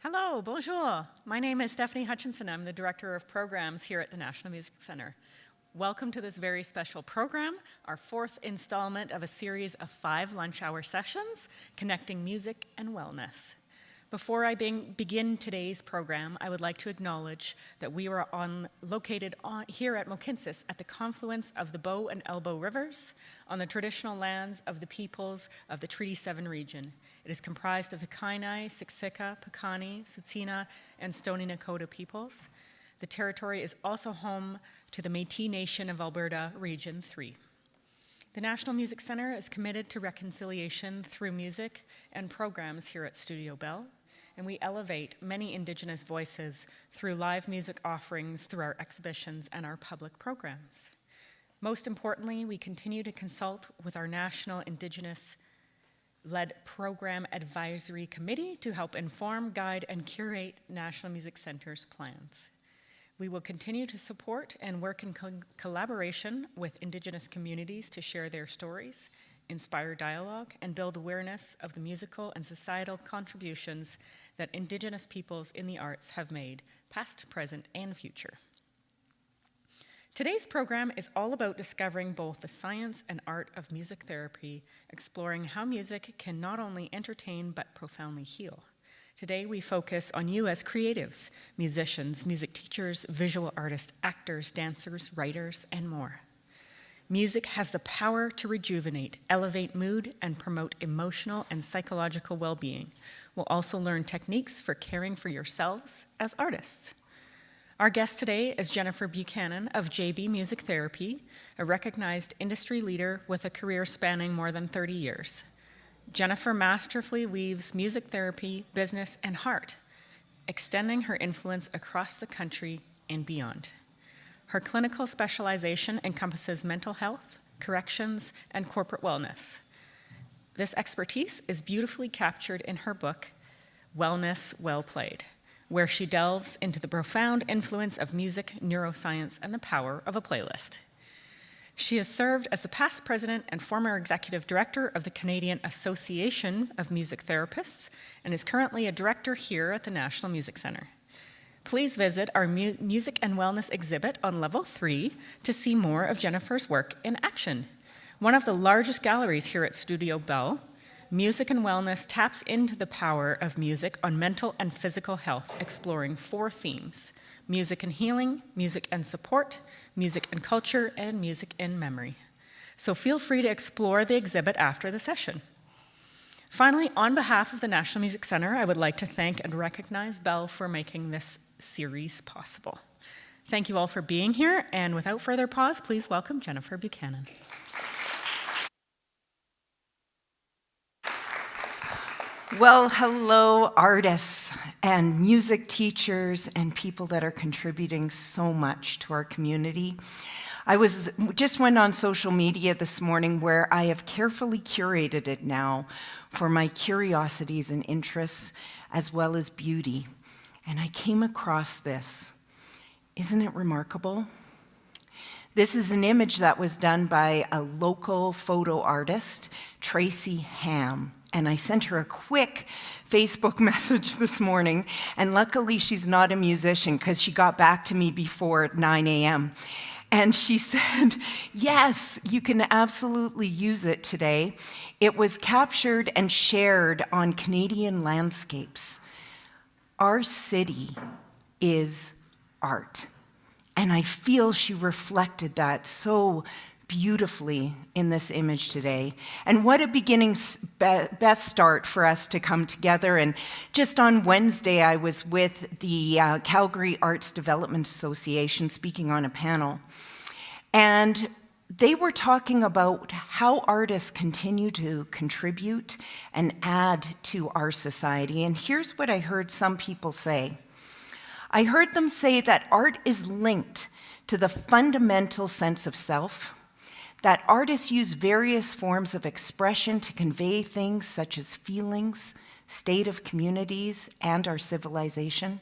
Hello, bonjour. My name is Stephanie Hutchinson. I'm the Director of Programs here at the National Music Center. Welcome to this very special program, our fourth installment of a series of 5 lunch hour sessions connecting music and wellness. Before I begin today's program, I would like to acknowledge that we are located here at Mohkinstsis at the confluence of the Bow and Elbow Rivers on the traditional lands of the peoples of the Treaty 7 region. It is comprised of the Kainai, Siksika, Piikani, Tsuut'ina, and Stoney Nakoda peoples. The territory is also home to the Métis Nation of Alberta, Region 3. The National Music Center is committed to reconciliation through music and programs here at Studio Bell, and we elevate many Indigenous voices through live music offerings through our exhibitions and our public programs. Most importantly, we continue to consult with our National Indigenous-led Program Advisory Committee to help inform, guide, and curate National Music Center's plans. We will continue to support and work in collaboration with Indigenous communities to share their stories, inspire dialogue, and build awareness of the musical and societal contributions that Indigenous peoples in the arts have made, past, present, and future. Today's program is all about discovering both the science and art of music therapy, exploring how music can not only entertain but profoundly heal. Today we focus on you as creatives, musicians, music teachers, visual artists, actors, dancers, writers, and more. Music has the power to rejuvenate, elevate mood, and promote emotional and psychological well-being. We'll also learn techniques for caring for yourselves as artists. Our guest today is Jennifer Buchanan of JB Music Therapy, a recognized industry leader with a career spanning more than 30 years. Jennifer masterfully weaves music therapy, business, and heart, extending her influence across the country and beyond. Her clinical specialization encompasses mental health, corrections, and corporate wellness. This expertise is beautifully captured in her book, Wellness Well Played, where she delves into the profound influence of music, neuroscience, and the power of a playlist. She has served as the past president and former executive director of the Canadian Association of Music Therapists and is currently a director here at the National Music Center. Please visit our Music and Wellness exhibit on level 3 to see more of Jennifer's work in action. One of the largest galleries here at Studio Bell, Music and Wellness taps into the power of music on mental and physical health, exploring 4 themes: music and healing, music and support, music and culture, and music in memory. So feel free to explore the exhibit after the session. Finally, on behalf of the National Music Center, I would like to thank and recognize Bell for making this series possible. Thank you all for being here, and without further pause, please welcome Jennifer Buchanan. Well, hello, artists and music teachers and people that are contributing so much to our community. I just went on social media this morning where I have carefully curated it now for my curiosities and interests as well as beauty. And I came across this. Isn't it remarkable? This is an image that was done by a local photo artist, Tracy Ham. And I sent her a quick Facebook message this morning, and luckily she's not a musician because she got back to me before 9 a.m. And she said, yes, you can absolutely use it today. It was captured and shared on Canadian landscapes. Our city is art. And I feel she reflected that so beautifully in this image today. And what a beginning, best start for us to come together. And just on Wednesday, I was with the Calgary Arts Development Association speaking on a panel. And they were talking about how artists continue to contribute and add to our society. And here's what I heard some people say. I heard them say that art is linked to the fundamental sense of self, that artists use various forms of expression to convey things such as feelings, state of communities, and our civilization,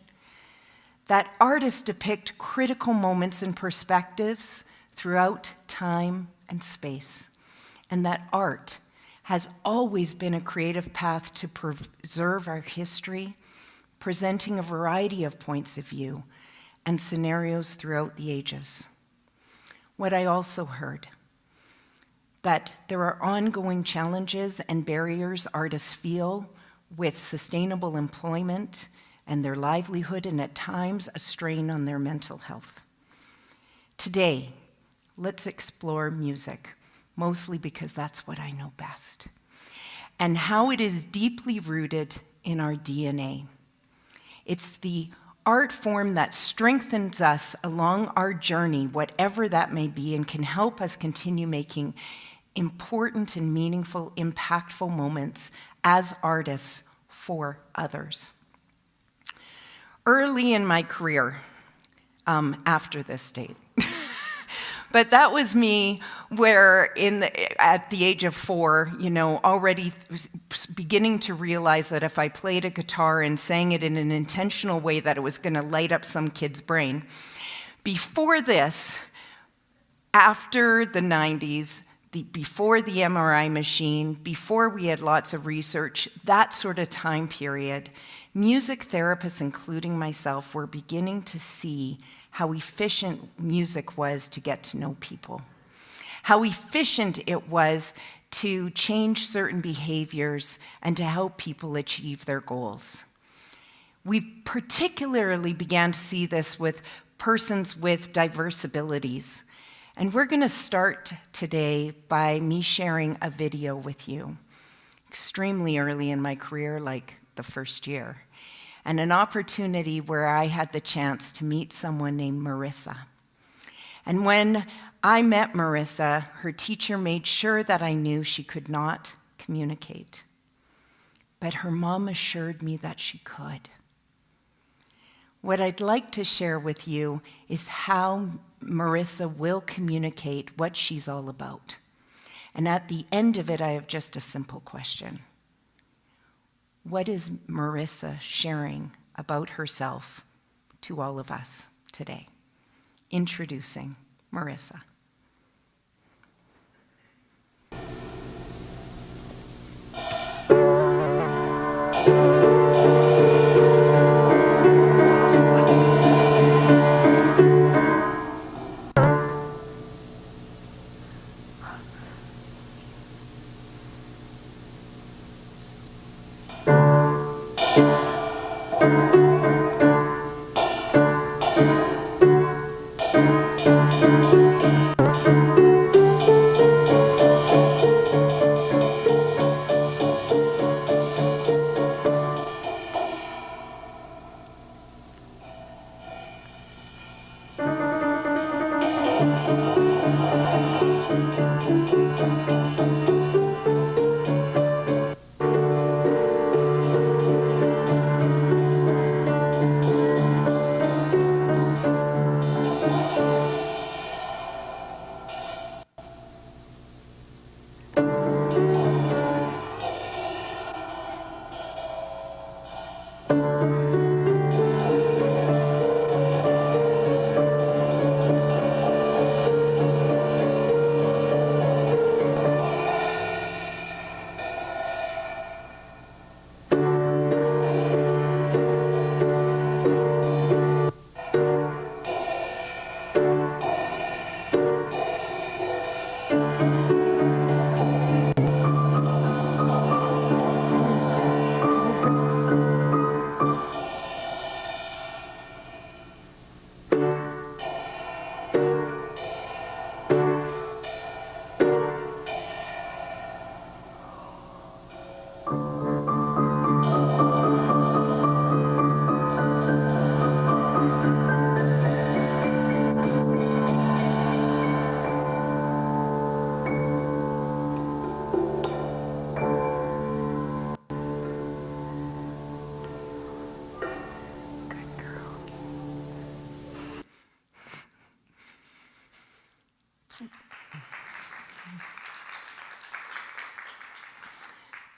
that artists depict critical moments and perspectives throughout time and space, and that art has always been a creative path to preserve our history, presenting a variety of points of view and scenarios throughout the ages. What I also heard, that there are ongoing challenges and barriers artists feel with sustainable employment and their livelihood, and at times a strain on their mental health. Today, let's explore music, mostly because that's what I know best, and how it is deeply rooted in our DNA. It's the art form that strengthens us along our journey, whatever that may be, and can help us continue making important and meaningful, impactful moments as artists for others. Early in my career, after this date, but that was me where at the age of 4, already beginning to realize that if I played a guitar and sang it in an intentional way that it was going to light up some kid's brain. Before this, after the 90s, before the MRI machine, before we had lots of research, that sort of time period, music therapists, including myself, were beginning to see how efficient music was to get to know people, how efficient it was to change certain behaviors and to help people achieve their goals. We particularly began to see this with persons with diverse abilities. And we're going to start today by me sharing a video with you, extremely early in my career, like the first year, and an opportunity where I had the chance to meet someone named Marissa. And when I met Marissa, her teacher made sure that I knew she could not communicate, but her mom assured me that she could. What I'd like to share with you is how Marissa will communicate what she's all about. And at the end of it, I have just a simple question. What is Marissa sharing about herself to all of us today? Introducing Marissa.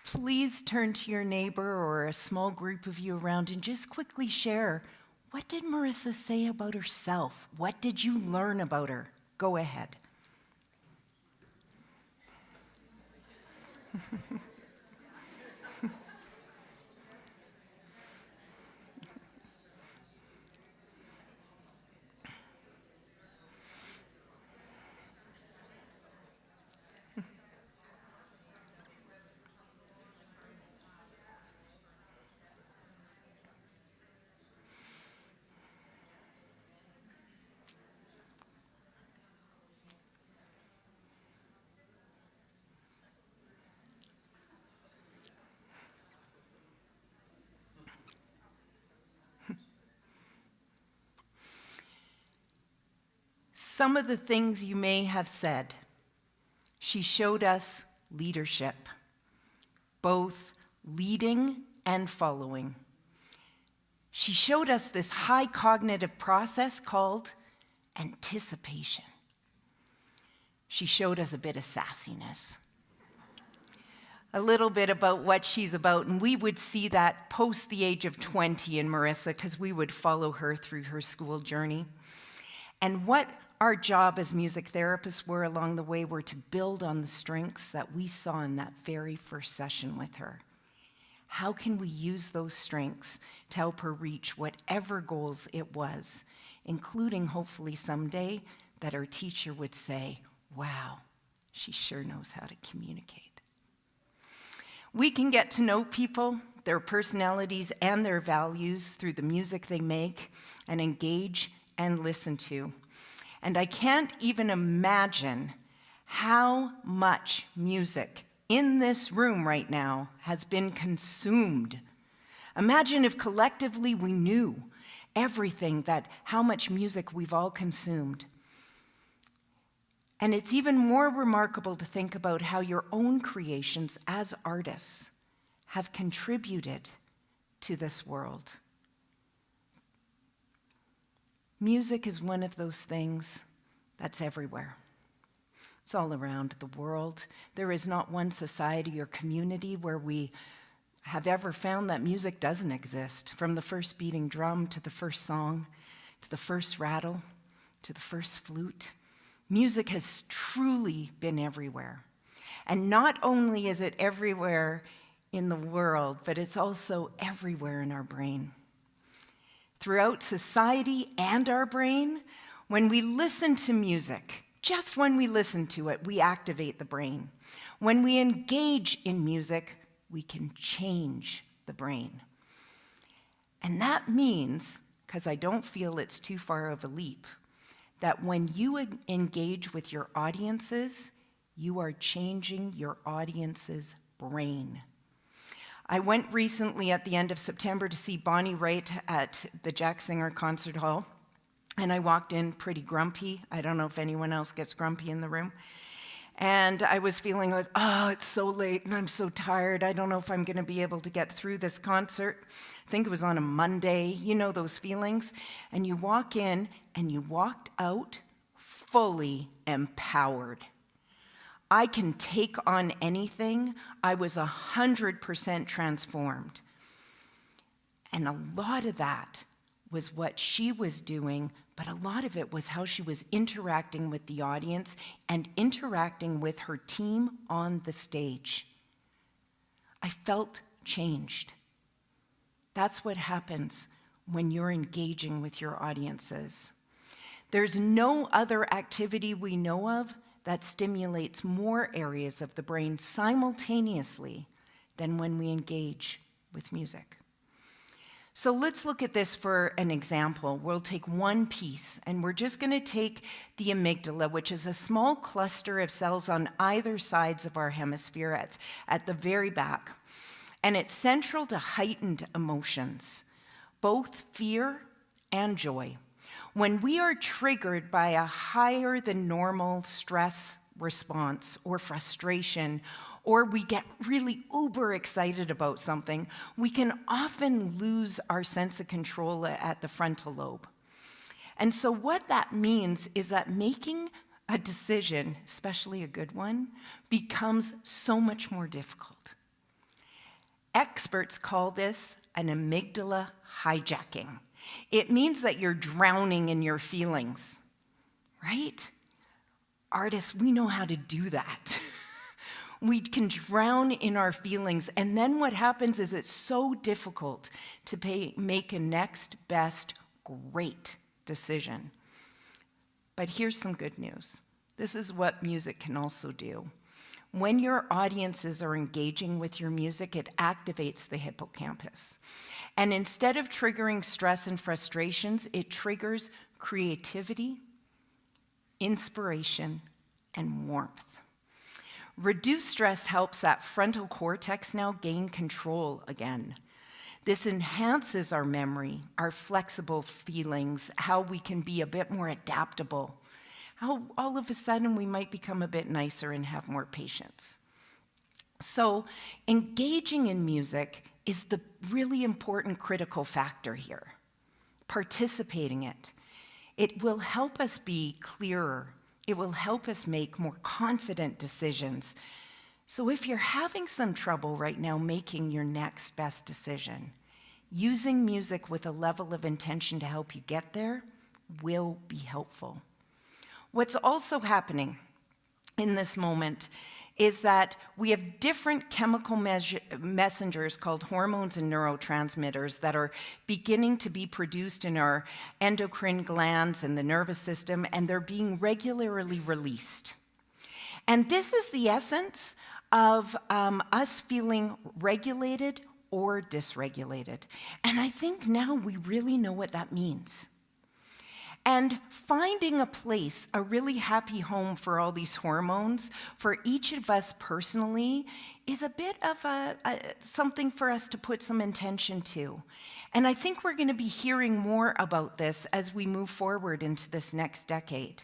Please turn to your neighbor or a small group of you around and just quickly share, what did Marissa say about herself? What did you learn about her? Go ahead. Some of the things you may have said. She showed us leadership, both leading and following. She showed us this high cognitive process called anticipation. She showed us a bit of sassiness, a little bit about what she's about, and we would see that post the age of 20 in Marissa because we would follow her through her school journey. And what our job as music therapists were along the way were to build on the strengths that we saw in that very first session with her. How can we use those strengths to help her reach whatever goals it was, including hopefully someday that our teacher would say, wow, she sure knows how to communicate. We can get to know people, their personalities, and their values through the music they make and engage and listen to. And I can't even imagine how much music in this room right now has been consumed. Imagine if collectively we knew everything how much music we've all consumed. And it's even more remarkable to think about how your own creations as artists have contributed to this world. Music is one of those things that's everywhere. It's all around the world. There is not one society or community where we have ever found that music doesn't exist, from the first beating drum to the first song, to the first rattle, to the first flute. Music has truly been everywhere. And not only is it everywhere in the world, but it's also everywhere in our brain. Throughout society and our brain, when we listen to music, just when we listen to it, we activate the brain. When we engage in music, we can change the brain. And that means, because I don't feel it's too far of a leap, that when you engage with your audiences, you are changing your audience's brain. I went recently at the end of September to see Bonnie Raitt at the Jack Singer Concert Hall, and I walked in pretty grumpy. I don't know if anyone else gets grumpy in the room. And I was feeling like, oh, it's so late and I'm so tired. I don't know if I'm going to be able to get through this concert. I think it was on a Monday. You know those feelings. And you walk in and you walked out fully empowered. I can take on anything. I was 100% transformed. And a lot of that was what she was doing, but a lot of it was how she was interacting with the audience and interacting with her team on the stage. I felt changed. That's what happens when you're engaging with your audiences. There's no other activity we know of that stimulates more areas of the brain simultaneously than when we engage with music. So let's look at this for an example. We'll take one piece, and we're just going to take the amygdala, which is a small cluster of cells on either sides of our hemisphere at the very back. And it's central to heightened emotions, both fear and joy. When we are triggered by a higher than normal stress response or frustration, or we get really uber excited about something, we can often lose our sense of control at the frontal lobe. And so what that means is that making a decision, especially a good one, becomes so much more difficult. Experts call this an amygdala hijacking. It means that you're drowning in your feelings, right? Artists, we know how to do that. We can drown in our feelings, and then what happens is it's so difficult to make a next best great decision. But here's some good news. This is what music can also do. When your audiences are engaging with your music, it activates the hippocampus. And instead of triggering stress and frustrations, it triggers creativity, inspiration, and warmth. Reduced stress helps that frontal cortex now gain control again. This enhances our memory, our flexible feelings, how we can be a bit more adaptable, how all of a sudden we might become a bit nicer and have more patience. So engaging in music is the really important critical factor here. Participating in it. It will help us be clearer. It will help us make more confident decisions. So if you're having some trouble right now making your next best decision, using music with a level of intention to help you get there will be helpful. What's also happening in this moment is that we have different chemical messengers called hormones and neurotransmitters that are beginning to be produced in our endocrine glands and the nervous system, and they're being regularly released. And this is the essence of us feeling regulated or dysregulated. And I think now we really know what that means. And finding a place, a really happy home for all these hormones, for each of us personally, is a bit of something for us to put some intention to. And I think we're going to be hearing more about this as we move forward into this next decade,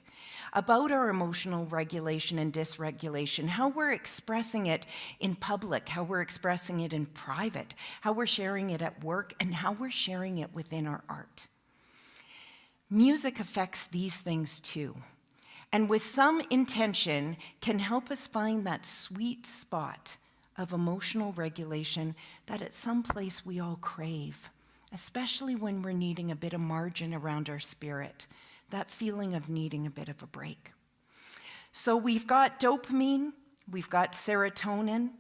about our emotional regulation and dysregulation, how we're expressing it in public, how we're expressing it in private, how we're sharing it at work, and how we're sharing it within our art. Music affects these things too, and with some intention can help us find that sweet spot of emotional regulation that at some place we all crave, especially when we're needing a bit of margin around our spirit, that feeling of needing a bit of a break. So we've got dopamine, we've got serotonin,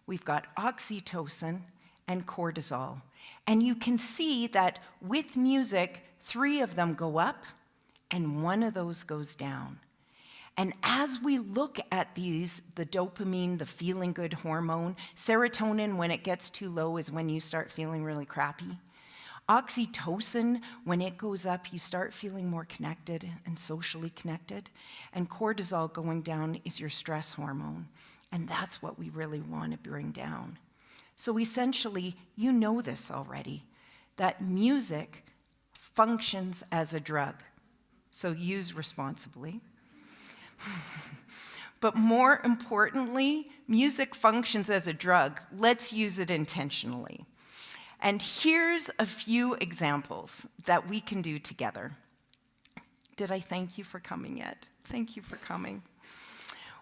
we've got oxytocin, and cortisol. And you can see that with music, 3 of them go up and 1 of those goes down. And as we look at these, the dopamine, the feeling good hormone, serotonin, when it gets too low is when you start feeling really crappy. Oxytocin, when it goes up, you start feeling more connected and socially connected. And cortisol going down is your stress hormone. And that's what we really want to bring down. So essentially, you know this already, that music functions as a drug, so use responsibly. But more importantly, music functions as a drug. Let's use it intentionally. And here's a few examples that we can do together. Did I thank you for coming yet? Thank you for coming.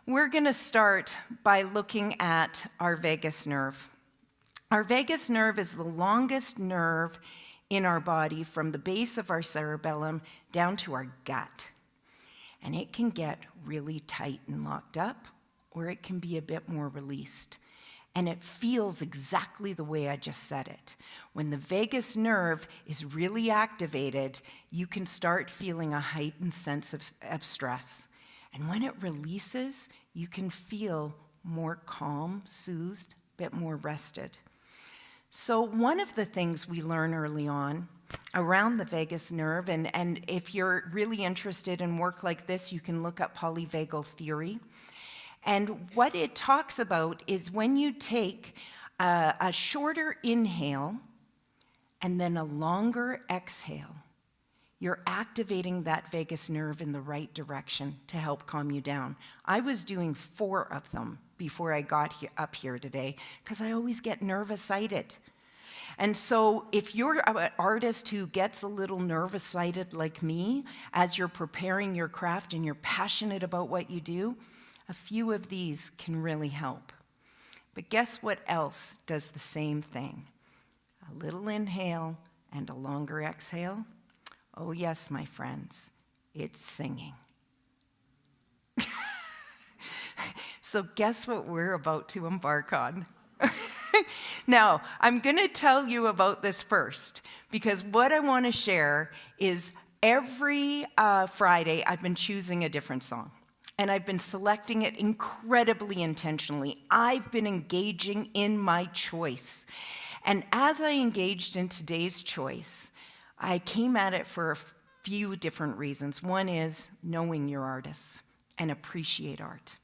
We're going to start by looking at our vagus nerve. Our vagus nerve is the longest nerve in our body from the base of our cerebellum down to our gut. And it can get really tight and locked up, or it can be a bit more released. And it feels exactly the way I just said it. When the vagus nerve is really activated, you can start feeling a heightened sense of stress. And when it releases, you can feel more calm, soothed, a bit more rested. So one of the things we learn early on around the vagus nerve, and if you're really interested in work like this, you can look up polyvagal theory. And what it talks about is when you take a shorter inhale and then a longer exhale, you're activating that vagus nerve in the right direction to help calm you down. I was doing 4 of them before I got up here today, because I always get nervous-sighted. And so if you're an artist who gets a little nervous-sighted like me, as you're preparing your craft and you're passionate about what you do, a few of these can really help. But guess what else does the same thing? A little inhale and a longer exhale. Oh yes, my friends, it's singing. So guess what we're about to embark on? Now, I'm going to tell you about this first, because what I want to share is every Friday I've been choosing a different song, and I've been selecting it incredibly intentionally. I've been engaging in my choice. And as I engaged in today's choice, I came at it for a few different reasons. One is knowing your artists and appreciate art.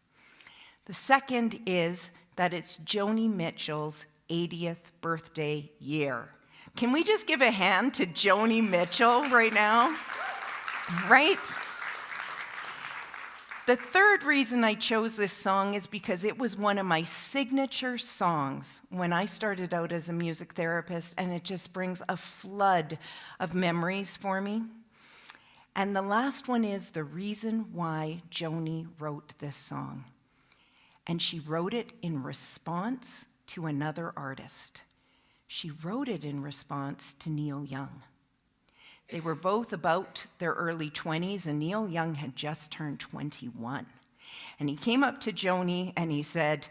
The second is that it's Joni Mitchell's 80th birthday year. Can we just give a hand to Joni Mitchell right now? Right? The third reason I chose this song is because it was one of my signature songs when I started out as a music therapist, and it just brings a flood of memories for me. And the last one is the reason why Joni wrote this song. And she wrote it in response to another artist. She wrote it in response to Neil Young. They were both about their early 20s, and Neil Young had just turned 21. And he came up to Joni and he said,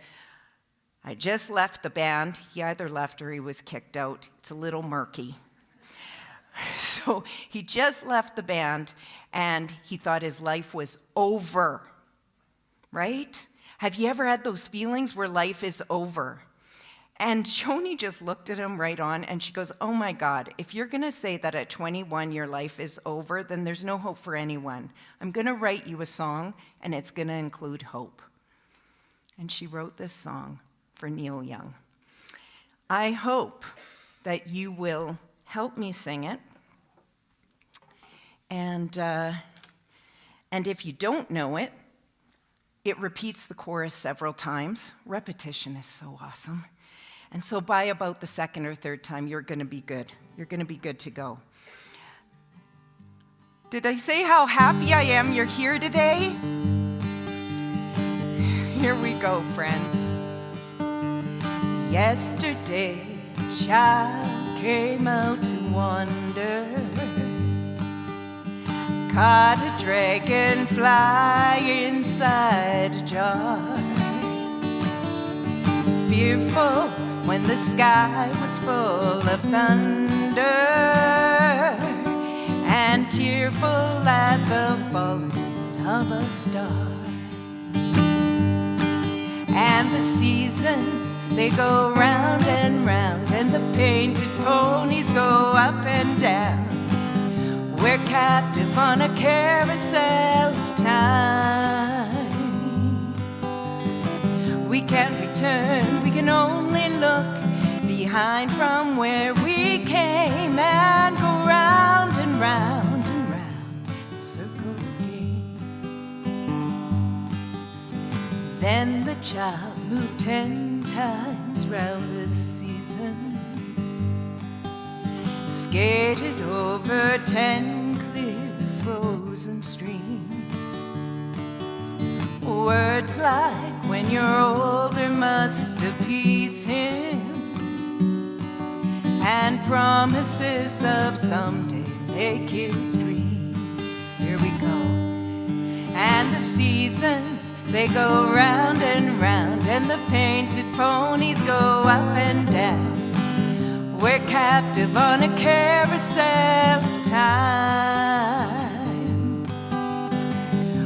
I just left the band. He either left or he was kicked out. It's a little murky. So he just left the band and he thought his life was over, right? Have you ever had those feelings where life is over? And Joni just looked at him right on, and she goes, oh my God, if you're gonna say that at 21 your life is over, then there's no hope for anyone. I'm gonna write you a song, and it's gonna include hope. And she wrote this song for Neil Young. I hope that you will help me sing it. And if you don't know it, it repeats the chorus several times. Repetition is so awesome. And so by about the second or third time, you're going to be good. You're going to be good to go. Did I say how happy I am you're here today? Here we go, friends. Yesterday, a child came out to wander, caught a dragonfly inside a jar. Fearful when the sky was full of thunder, and tearful at the falling of a star. And the seasons, they go round and round, and the painted ponies go up and down. We're captive on a carousel of time. We can't return, we can only look behind from where we came and go round and round and round the circle again. Then the child moved 10 times round the seasons, skated over 10 clear frozen streams. Words like, when you're older, must appease him, and promises of someday make his dreams. Here we go. And the seasons, they go round and round, and the painted ponies go up and down. We're captive on a carousel of time.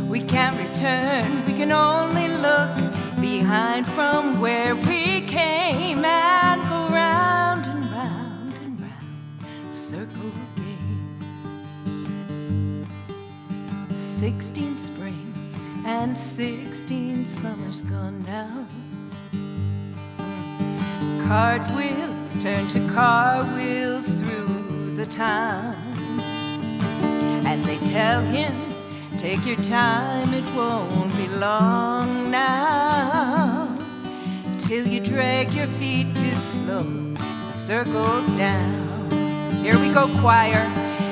We can't return, we can only look behind from where we came and go round and round and round, circle again. 16 springs and 16 summers gone now. Cartwheels turn to car wheels through the town, and they tell him, take your time, it won't be long now, till you drag your feet too slow, the circle's down. Here we go, choir.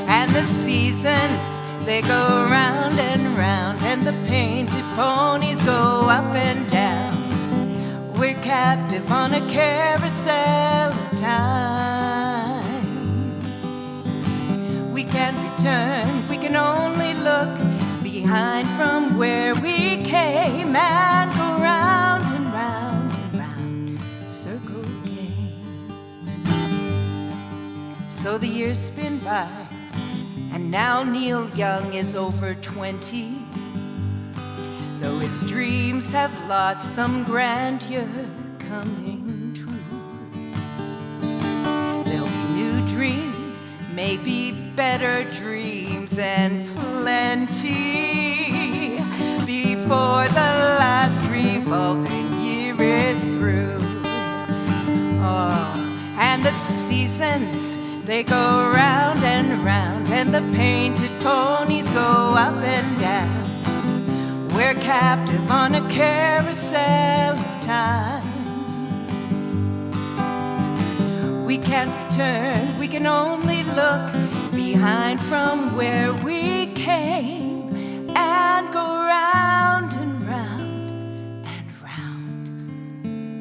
And the seasons, they go round and round, and the painted ponies go up and down. We're captive on a carousel of time. We can't return, we can only look behind from where we came and go round and round and round, circle again. So the years spin by, and now Neil Young is over 20. Though his dreams have lost some grandeur coming true, there'll be new dreams, maybe better dreams and plenty, before the last revolving year is through. Oh, and the seasons, they go round and round, and the painted ponies go up and down. We're captive on a carousel of time. We can't return, we can only look behind from where we came and go round and round and round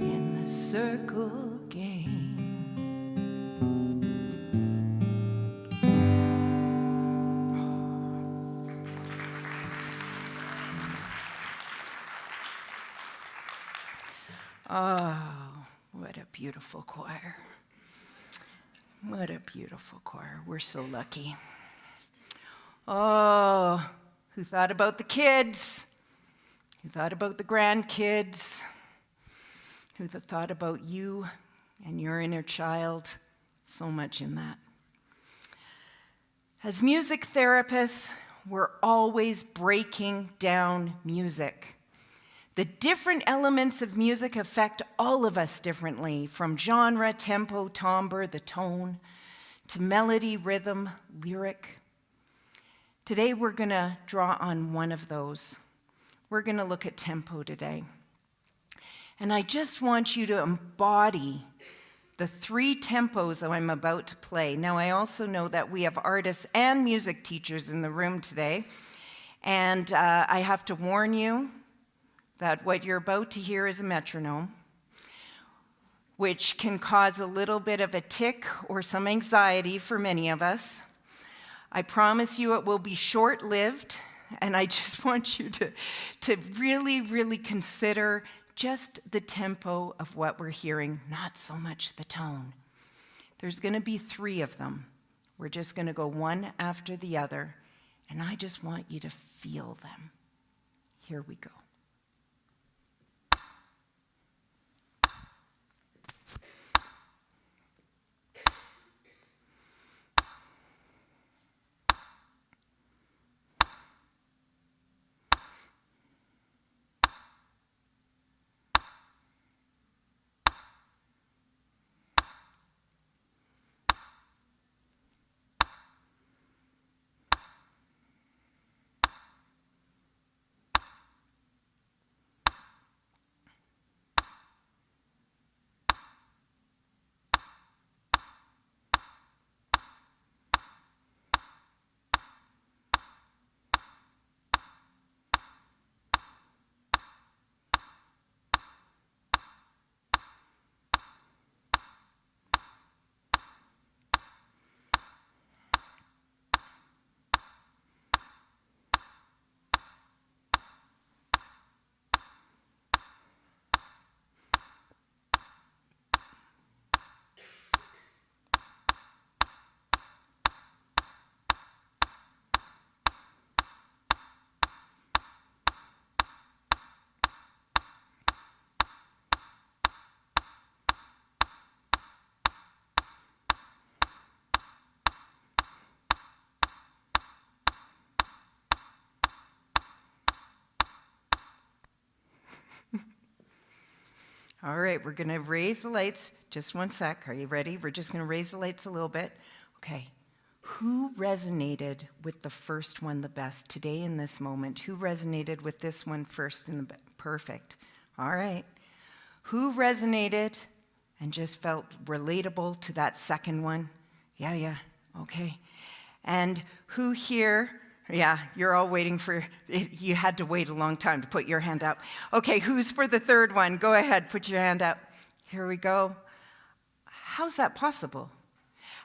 in the circle game. Oh, what a beautiful choir. What a beautiful choir. We're so lucky. Oh, who thought about the kids? Who thought about the grandkids? Who thought about you and your inner child? So much in that. As music therapists, we're always breaking down music. The different elements of music affect all of us differently, from genre, tempo, timbre, the tone, to melody, rhythm, lyric. Today we're going to draw on one of those. We're going to look at tempo today. And I just want you to embody the 3 tempos that I'm about to play. Now, I also know that we have artists and music teachers in the room today, and I have to warn you that what you're about to hear is a metronome, which can cause a little bit of a tic or some anxiety for many of us. I promise you it will be short-lived, and I just want you to really, really consider just the tempo of what we're hearing, not so much the tone. There's going to be 3 of them. We're just going to go one after the other, and I just want you to feel them. Here we go. All right, we're going to raise the lights. Just one sec. Are you ready? We're just going to raise the lights a little bit. Okay. Who resonated with the first one the best today in this moment? Who resonated with this one first in the perfect? All right. Who resonated and just felt relatable to that second one? Yeah. Okay. And who here? Yeah, you're all waiting for it. You had to wait a long time to put your hand up. Okay, who's for the third one? Go ahead, put your hand up. Here we go. How's that possible?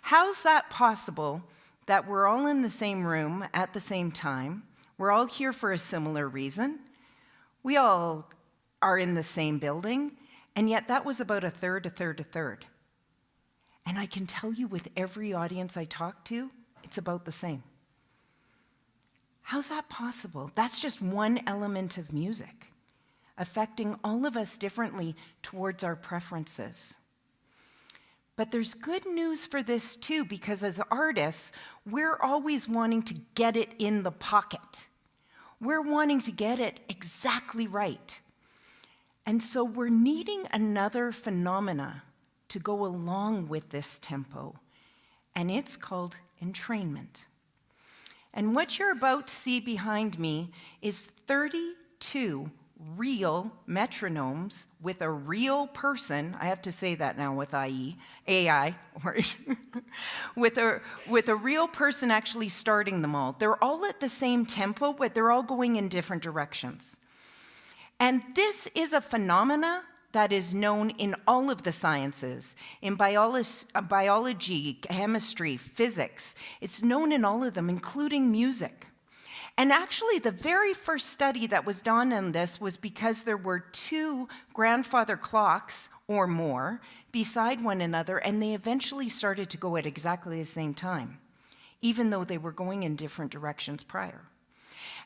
How's that possible that we're all in the same room at the same time? We're all here for a similar reason. We all are in the same building, and yet that was about a third. And I can tell you with every audience I talk to, it's about the same. How's that possible? That's just one element of music, affecting all of us differently towards our preferences. But there's good news for this too, because as artists, we're always wanting to get it in the pocket. We're wanting to get it exactly right. And so we're needing another phenomena to go along with this tempo, and it's called entrainment. And what you're about to see behind me is 30 2 real metronomes with a real person, I have to say that now with AI, right? with a real person actually starting them all. They're all at the same tempo, but they're all going in different directions. And this is a phenomena that is known in all of the sciences, in biology, chemistry, physics. It's known in all of them, including music. And actually, the very first study that was done on this was because there were 2 grandfather clocks or more beside one another, and they eventually started to go at exactly the same time, even though they were going in different directions prior.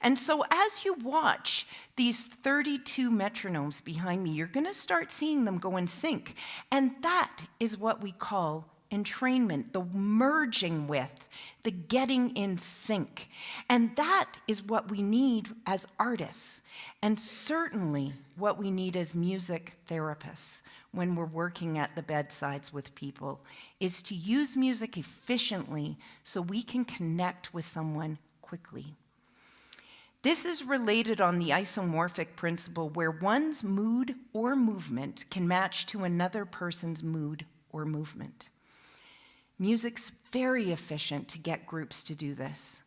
And so as you watch these 32 metronomes behind me, you're going to start seeing them go in sync. And that is what we call entrainment, the merging with, the getting in sync. And that is what we need as artists, and certainly what we need as music therapists when we're working at the bedsides with people, is to use music efficiently so we can connect with someone quickly. This is related on the isomorphic principle, where one's mood or movement can match to another person's mood or movement. Music's very efficient to get groups to do this.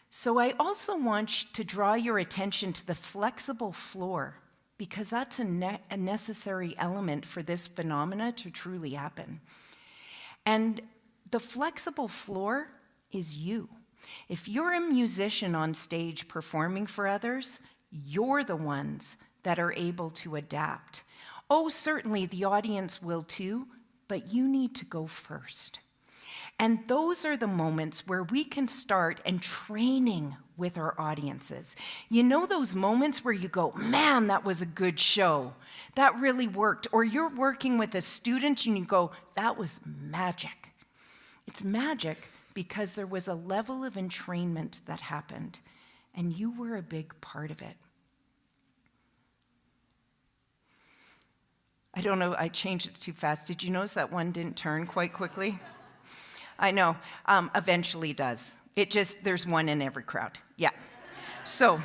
So I also want to draw your attention to the flexible floor, because that's a necessary element for this phenomena to truly happen. And the flexible floor is you. If you're a musician on stage performing for others, you're the ones that are able to adapt. Oh, certainly the audience will too, but you need to go first. And those are the moments where we can start and training with our audiences. You know those moments where you go, man, that was a good show. That really worked. Or you're working with a student and you go, that was magic. It's magic because there was a level of entrainment that happened, and you were a big part of it. I don't know, I changed it too fast. Did you notice that one didn't turn quite quickly? I know, eventually does. There's one in every crowd. Yeah. So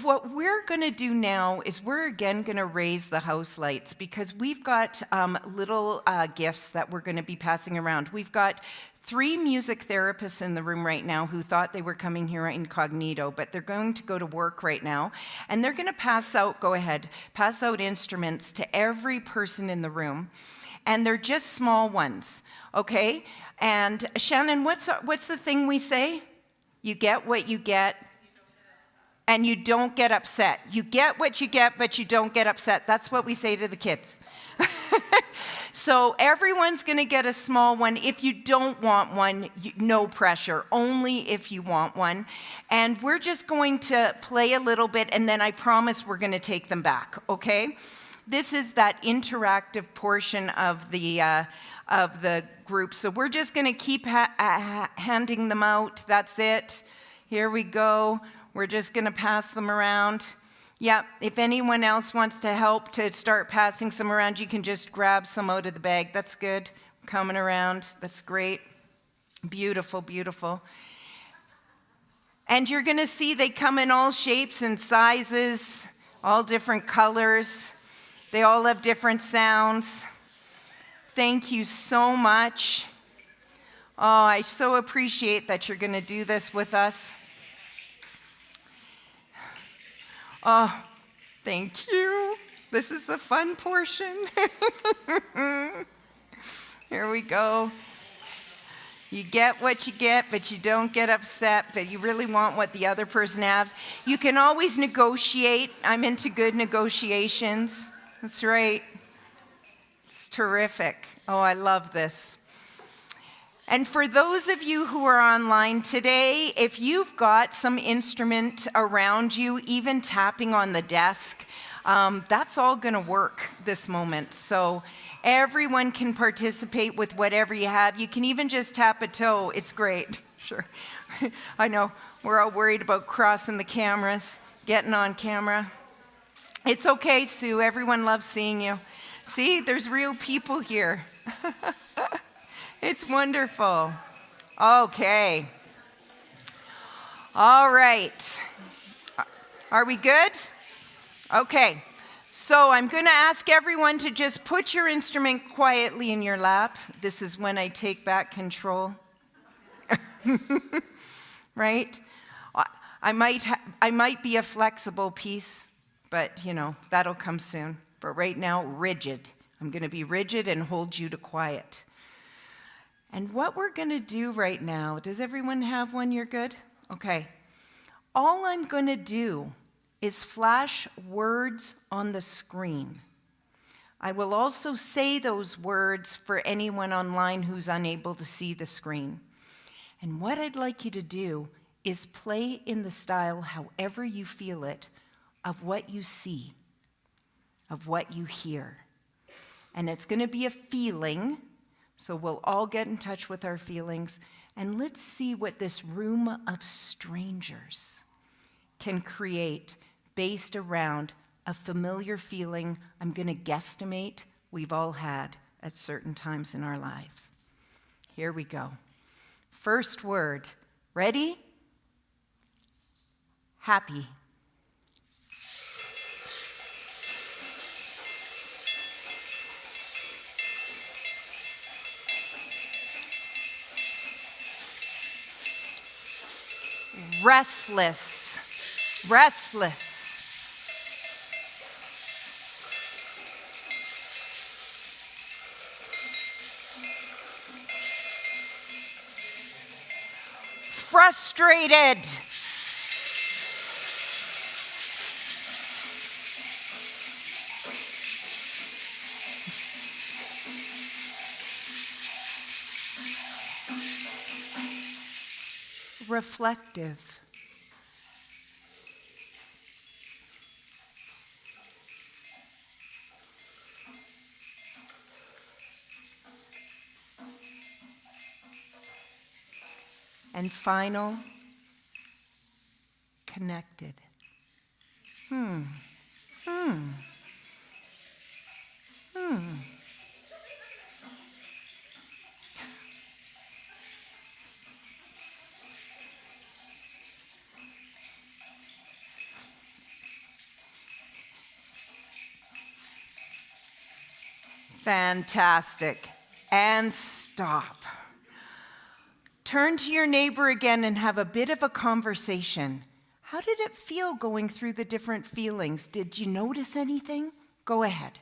what we're going to do now is we're again going to raise the house lights, because we've got little gifts that we're going to be passing around. We've got 3 music therapists in the room right now who thought they were coming here incognito, but they're going to go to work right now. And they're going to pass out instruments to every person in the room. And they're just small ones, okay? And Shannon, what's the thing we say? You get what you get, and you don't get upset. You get what you get, but you don't get upset. That's what we say to the kids. So everyone's going to get a small one. If you don't want one, no pressure, only if you want one. And we're just going to play a little bit, and then I promise we're going to take them back, okay? This is that interactive portion of the group. So we're just going to keep handing them out. That's it. Here we go. We're just going to pass them around. Yeah, if anyone else wants to help to start passing some around, you can just grab some out of the bag. That's good. Coming around. That's great. Beautiful, beautiful. And you're going to see they come in all shapes and sizes, all different colors. They all have different sounds. Thank you so much. Oh, I so appreciate that you're going to do this with us. Oh, thank you. This is the fun portion. Here we go. You get what you get, but you don't get upset, but you really want what the other person has. You can always negotiate. I'm into good negotiations. That's right. It's terrific. Oh, I love this. And for those of you who are online today, if you've got some instrument around you, even tapping on the desk, that's all going to work this moment. So everyone can participate with whatever you have. You can even just tap a toe. It's great. Sure. I know. We're all worried about crossing the cameras, getting on camera. It's okay, Sue. Everyone loves seeing you. See, there's real people here. It's wonderful. Okay. All right. Are we good? Okay. So I'm going to ask everyone to just put your instrument quietly in your lap. This is when I take back control. Right? I might be a flexible piece, but that'll come soon. But right now, rigid. I'm going to be rigid and hold you to quiet. And what we're going to do right now, does everyone have one? You're good? Okay. All I'm going to do is flash words on the screen. I will also say those words for anyone online who's unable to see the screen. And what I'd like you to do is play in the style, however you feel it, of what you see, of what you hear. And it's going to be a feeling, so we'll all get in touch with our feelings, and let's see what this room of strangers can create based around a familiar feeling I'm going to guesstimate we've all had at certain times in our lives. Here we go. First word. Ready? Happy. Restless. Restless. Frustrated. Reflective. And final, connected. Fantastic. And stop. Turn to your neighbor again and have a bit of a conversation. How did it feel going through the different feelings? Did you notice anything? Go ahead.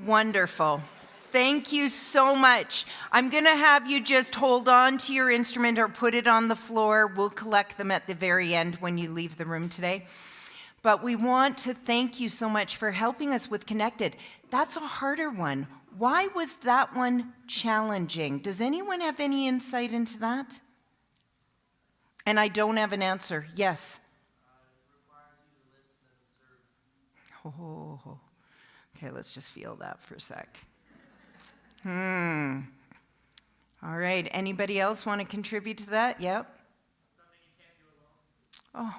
Wonderful. Thank you so much. I'm going to have you just hold on to your instrument or put it on the floor. We'll collect them at the very end when you leave the room today. But we want to thank you so much for helping us with Connected. That's a harder one. Why was that one challenging? Does anyone have any insight into that? And I don't have an answer. Yes. It requires you to listen and observe. Oh. Okay, let's just feel that for a sec. All right, anybody else want to contribute to that? Yep. Something you can't do alone. Oh,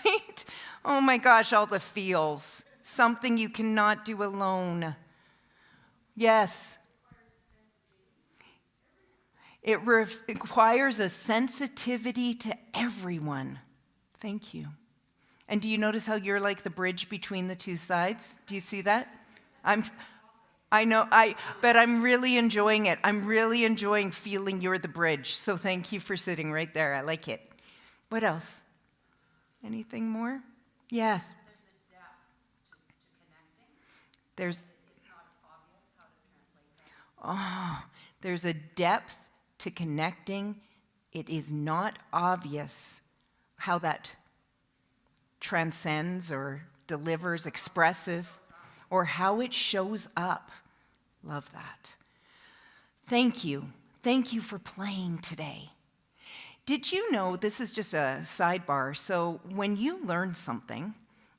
right? Oh my gosh, all the feels. Something you cannot do alone. Yes. It requires a sensitivity to everyone. Thank you. And do you notice how you're like the bridge between the two sides? Do you see that? But I'm really enjoying it. I'm really enjoying feeling you're the bridge. So thank you for sitting right there. I like it. What else? Anything more? Yes. There's a depth just to connecting. There's It's not obvious how to translate that. there's a depth to connecting. It is not obvious how that transcends or delivers, expresses, or how it shows up. Love that. Thank you. Thank you for playing today. Did you know, this is just a sidebar, so when you learn something,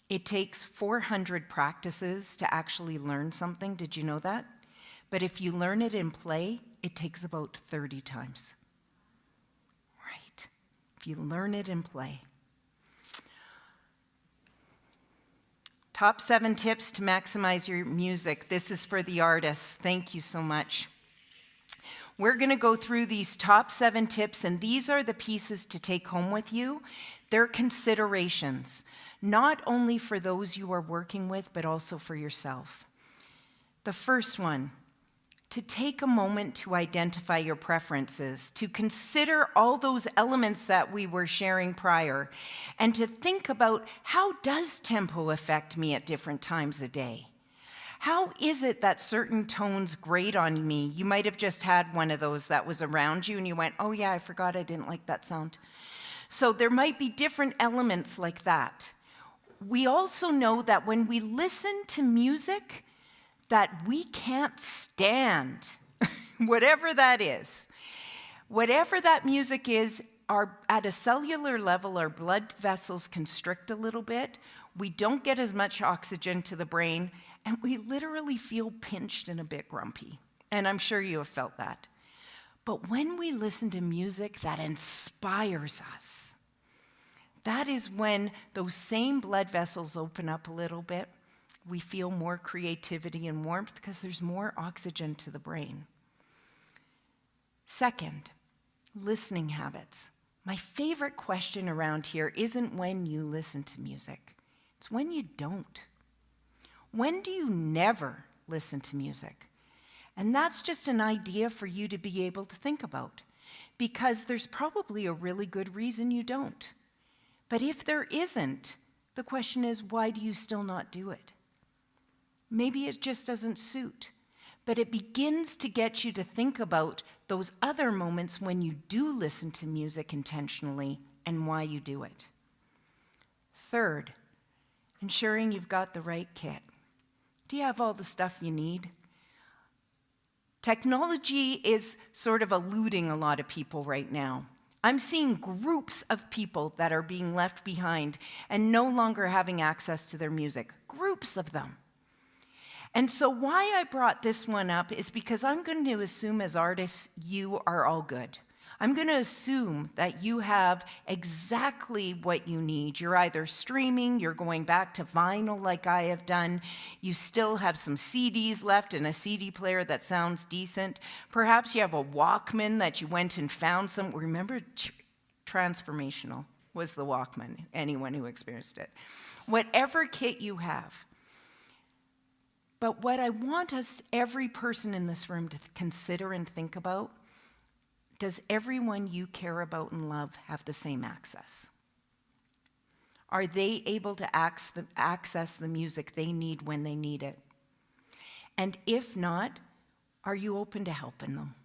it takes 400 practices to actually learn something. Did you know that? But if you learn it in play, it takes about 30 times. Right. If you learn it in play. Top 7 tips to maximize your music. This is for the artists. Thank you so much. We're going to go through these top 7 tips, and these are the pieces to take home with you. They're considerations, not only for those you are working with, but also for yourself. The first one, to take a moment to identify your preferences, to consider all those elements that we were sharing prior, and to think about, how does tempo affect me at different times of day? How is it that certain tones grate on me? You might have just had one of those that was around you and you went, oh yeah, I forgot I didn't like that sound. So there might be different elements like that. We also know that when we listen to music that we can't stand, whatever that is, whatever that music is, at a cellular level, our blood vessels constrict a little bit. We don't get as much oxygen to the brain, and we literally feel pinched and a bit grumpy. And I'm sure you have felt that. But when we listen to music that inspires us, that is when those same blood vessels open up a little bit. We feel more creativity and warmth because there's more oxygen to the brain. Second, listening habits. My favorite question around here isn't when you listen to music. It's when you don't. When do you never listen to music? And that's just an idea for you to be able to think about, because there's probably a really good reason you don't. But if there isn't, the question is, why do you still not do it? Maybe it just doesn't suit, but it begins to get you to think about those other moments when you do listen to music intentionally and why you do it. Third, ensuring you've got the right kit. Do you have all the stuff you need? Technology is sort of eluding a lot of people right now. I'm seeing groups of people that are being left behind and no longer having access to their music. Groups of them. And so why I brought this one up is because I'm going to assume as artists, you are all good. I'm going to assume that you have exactly what you need. You're either streaming, you're going back to vinyl like I have done, you still have some CDs left and a CD player that sounds decent. Perhaps you have a Walkman that you went and found some. Remember, transformational was the Walkman, anyone who experienced it. Whatever kit you have. But what I want us, every person in this room, to consider and think about, does everyone you care about and love have the same access? Are they able to access the music they need when they need it? And if not, are you open to helping them?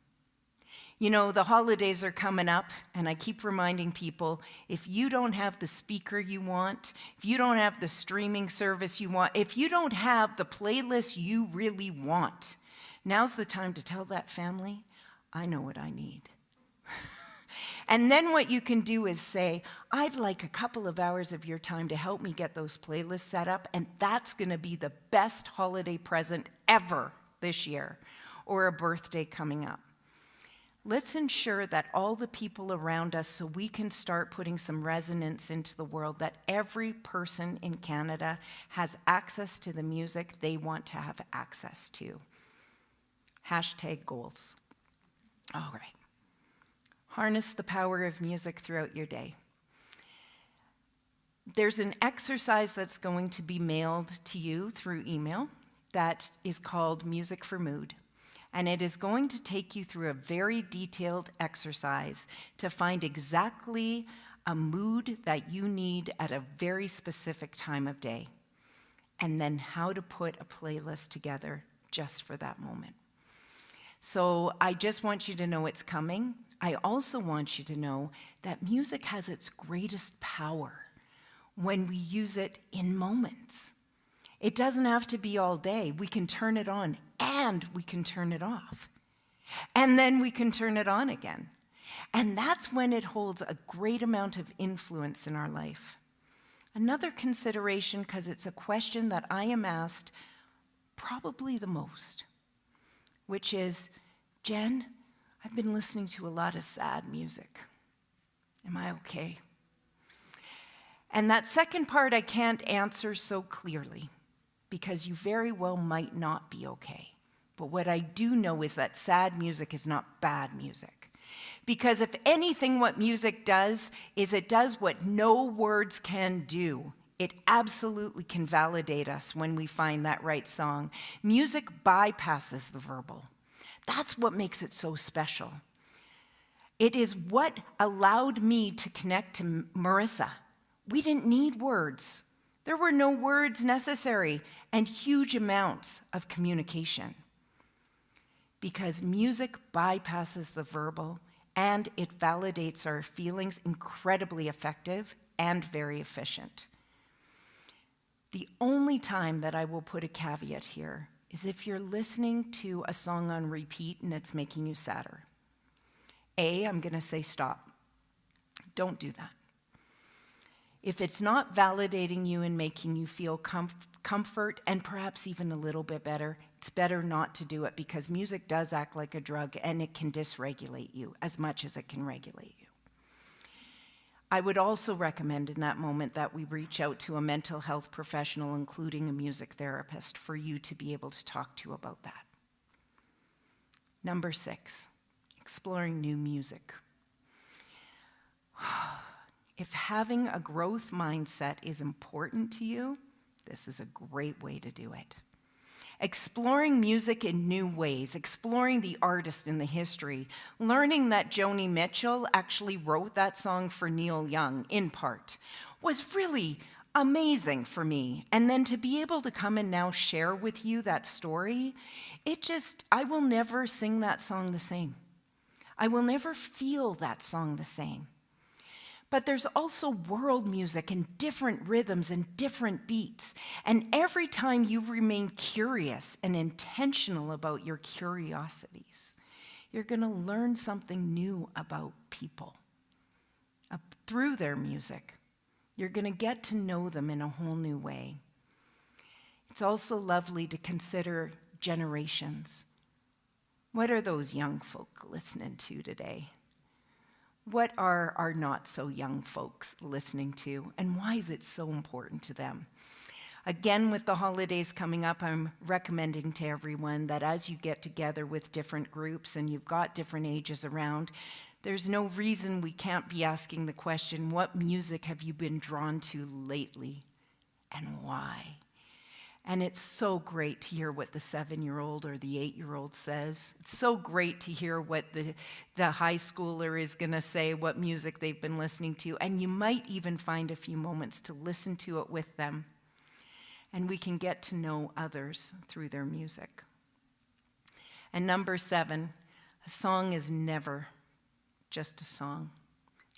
You know, the holidays are coming up, and I keep reminding people, if you don't have the speaker you want, if you don't have the streaming service you want, if you don't have the playlist you really want, now's the time to tell that family, I know what I need. And then what you can do is say, I'd like a couple of hours of your time to help me get those playlists set up, and that's going to be the best holiday present ever this year, or a birthday coming up. Let's ensure that all the people around us, so we can start putting some resonance into the world, that every person in Canada has access to the music they want to have access to. #goals. All right. Harness the power of music throughout your day. There's an exercise that's going to be mailed to you through email that is called Music for Mood. And it is going to take you through a very detailed exercise to find exactly a mood that you need at a very specific time of day, and then how to put a playlist together just for that moment. So I just want you to know it's coming. I also want you to know that music has its greatest power when we use it in moments. It doesn't have to be all day. We can turn it on and we can turn it off. And then we can turn it on again. And that's when it holds a great amount of influence in our life. Another consideration, because it's a question that I am asked probably the most, which is, Jen, I've been listening to a lot of sad music. Am I okay? And that second part I can't answer so clearly, because you very well might not be okay. But what I do know is that sad music is not bad music. Because if anything, what music does is it does what no words can do. It absolutely can validate us when we find that right song. Music bypasses the verbal. That's what makes it so special. It is what allowed me to connect to Marissa. We didn't need words. There were no words necessary and huge amounts of communication. Because music bypasses the verbal and it validates our feelings, incredibly effective and very efficient. The only time that I will put a caveat here is if you're listening to a song on repeat and it's making you sadder. I'm going to say stop. Don't do that. If it's not validating you and making you feel comfort and perhaps even a little bit better, it's better not to do it, because music does act like a drug and it can dysregulate you as much as it can regulate you. I would also recommend in that moment that we reach out to a mental health professional, including a music therapist, for you to be able to talk to about that. Number 6, exploring new music. If having a growth mindset is important to you, this is a great way to do it. Exploring music in new ways, exploring the artist and the history, learning that Joni Mitchell actually wrote that song for Neil Young, in part, was really amazing for me. And then to be able to come and now share with you that story, I will never sing that song the same. I will never feel that song the same. But there's also world music and different rhythms and different beats. And every time you remain curious and intentional about your curiosities, you're going to learn something new about people through their music. You're going to get to know them in a whole new way. It's also lovely to consider generations. What are those young folk listening to today? What are our not so young folks listening to, and why is it so important to them? Again, with the holidays coming up, I'm recommending to everyone that as you get together with different groups and you've got different ages around, there's no reason we can't be asking the question, what music have you been drawn to lately, and why? And it's so great to hear what the 7-year-old or the 8-year-old says. It's so great to hear what the high schooler is going to say, what music they've been listening to. And you might even find a few moments to listen to it with them. And we can get to know others through their music. And number 7, a song is never just a song.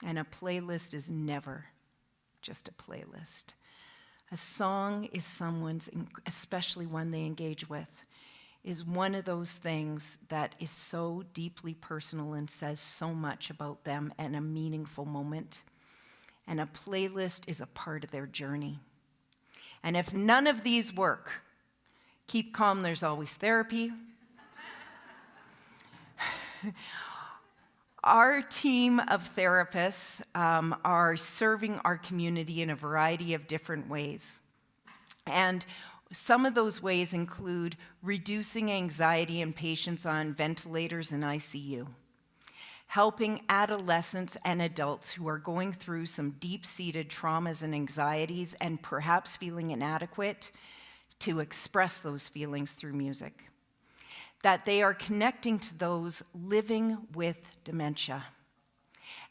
And a playlist is never just a playlist. A song is someone's, especially one they engage with, is one of those things that is so deeply personal and says so much about them and a meaningful moment. And a playlist is a part of their journey. And if none of these work, keep calm, there's always therapy. Our team of therapists are serving our community in a variety of different ways. And some of those ways include reducing anxiety in patients on ventilators and ICU, helping adolescents and adults who are going through some deep-seated traumas and anxieties and perhaps feeling inadequate to express those feelings through music, that they are connecting to those living with dementia.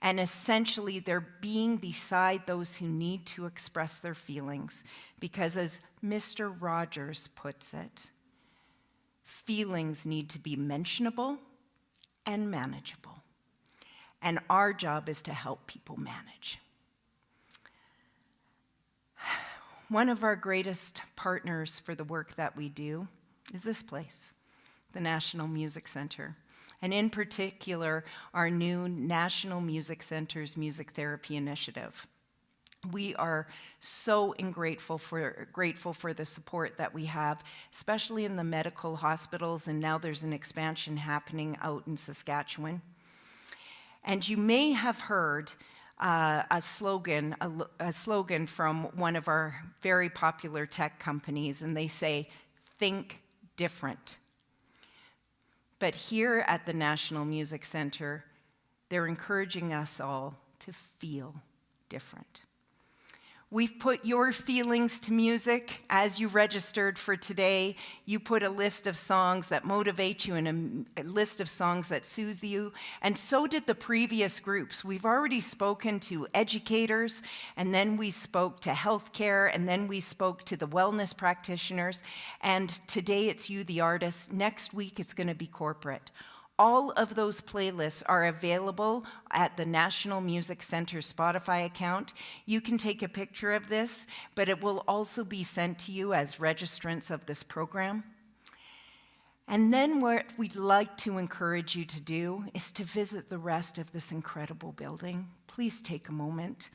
And essentially, they're being beside those who need to express their feelings. Because as Mr. Rogers puts it, feelings need to be mentionable and manageable. And our job is to help people manage. One of our greatest partners for the work that we do is this place, the National Music Center. And in particular, our new National Music Center's Music Therapy Initiative. We are so grateful for the support that we have, especially in the medical hospitals, and now there's an expansion happening out in Saskatchewan. And you may have heard a slogan from one of our very popular tech companies, and they say, "Think different." But here at the National Music Center, they're encouraging us all to feel different. We've put your feelings to music. As you registered for today, you put a list of songs that motivate you and a list of songs that soothe you, and so did the previous groups. We've already spoken to educators, and then we spoke to healthcare, and then we spoke to the wellness practitioners, and today it's you, the artists. Next week it's going to be corporate. All of those playlists are available at the National Music Center Spotify account. You can take a picture of this, but it will also be sent to you as registrants of this program. And then what we'd like to encourage you to do is to visit the rest of this incredible building. Please take a moment.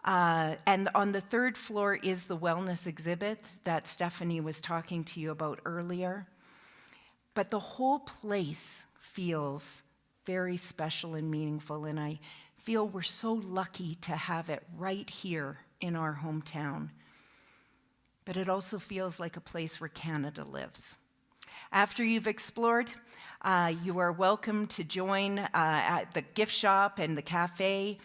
And on the third floor is the wellness exhibit that Stephanie was talking to you about earlier. But the whole place feels very special and meaningful, and I feel we're so lucky to have it right here in our hometown. But it also feels like a place where Canada lives. After you've explored, you are welcome to join at the gift shop and the cafe,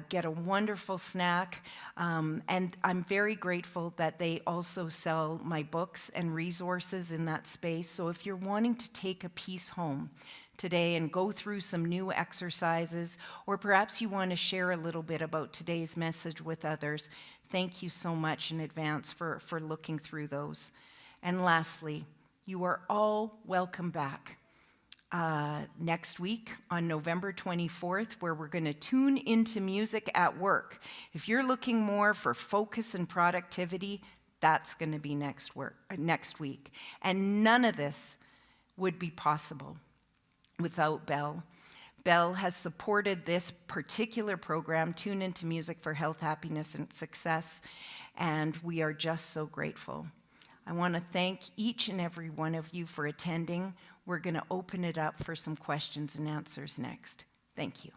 get a wonderful snack, and I'm very grateful that they also sell my books and resources in that space. So if you're wanting to take a piece home today and go through some new exercises, or perhaps you want to share a little bit about today's message with others, thank you so much in advance for looking through those. And lastly, you are all welcome back next week on November 24th, where we're going to tune into music at work. If you're looking more for focus and productivity, that's going to be next week. And none of this would be possible without Bell. Bell has supported this particular program, Tune Into Music for Health, Happiness, and Success, and we are just so grateful. I want to thank each and every one of you for attending. We're going to open it up for some questions and answers next. Thank you.